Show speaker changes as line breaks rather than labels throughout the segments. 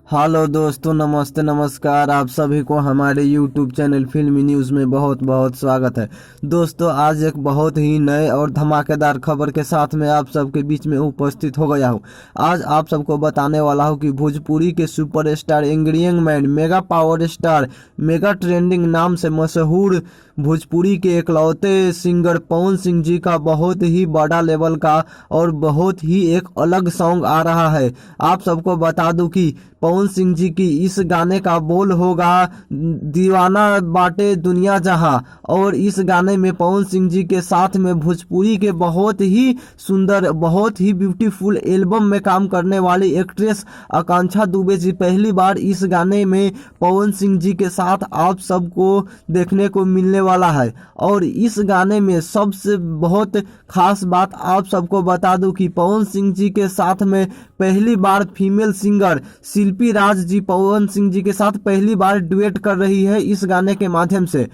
Hello दोस्तों, नमस्ते नमस्कार। आप सभी को हमारे यूट्यूब चैनल फिल्मी न्यूज़ में बहुत बहुत स्वागत है। दोस्तों, आज एक बहुत ही नए और धमाकेदार खबर के साथ में आप सबके बीच में उपस्थित हो गया हूं। आज आप सबको बताने वाला हूं कि भोजपुरी के सुपरस्टार इंग्रियंग man, mega power star, mega trending नाम से मशहूर भोजपुरी के इकलौते सिंगर पवन सिंह जी का बहुत ही बड़ा लेवल का और बहुत ही एक अलग सॉन्ग आ रहा है। आप सबको बता दूं कि पवन सिंह जी की इस गाने का बोल होगा दीवाना बाटे दुनिया जहां, और इस गाने में पवन सिंह जी के साथ में भोजपुरी के बहुत ही सुंदर, बहुत ही ब्यूटीफुल एल्बम में काम करने वाली एक्ट्रेस आकांक्षा दुबे जी पहली बार इस गाने में पवन सिंह जी के साथ आप सबको देखने को मिलने वाला है। और इस गाने में सबसे बहुत खास बात आप सबको बता दूं कि पवन सिंह जी के साथ में पहली बार फीमेल सिंगर शिल्पी राज जी पवन सिंह जी के साथ पहली बार डुएट कर रही है इस गाने के माध्यम से।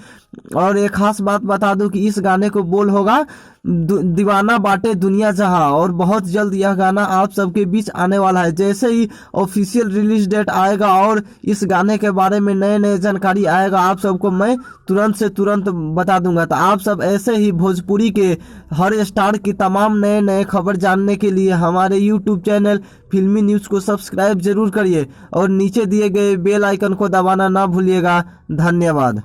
और एक खास बात बता दूं कि इस गाने को बोल होगा दीवाना बाटे दुनिया जहां, और बहुत जल्द यह गाना आप सबके बीच आने वाला है। जैसे ही ऑफिशियल रिलीज डेट आएगा और इस गाने के बारे में नए नए जानकारी आएगा, आप सबको मैं तुरंत से तुरंत बता दूंगा। तो आप सब ऐसे ही भोजपुरी के हर स्टार की तमाम नए नए खबर जानने के लिए हमारे यूट्यूब चैनल फिल्मी न्यूज़ को सब्सक्राइब जरूर करिए और नीचे दिए गए बेल आइकन को दबाना ना भूलिएगा। धन्यवाद।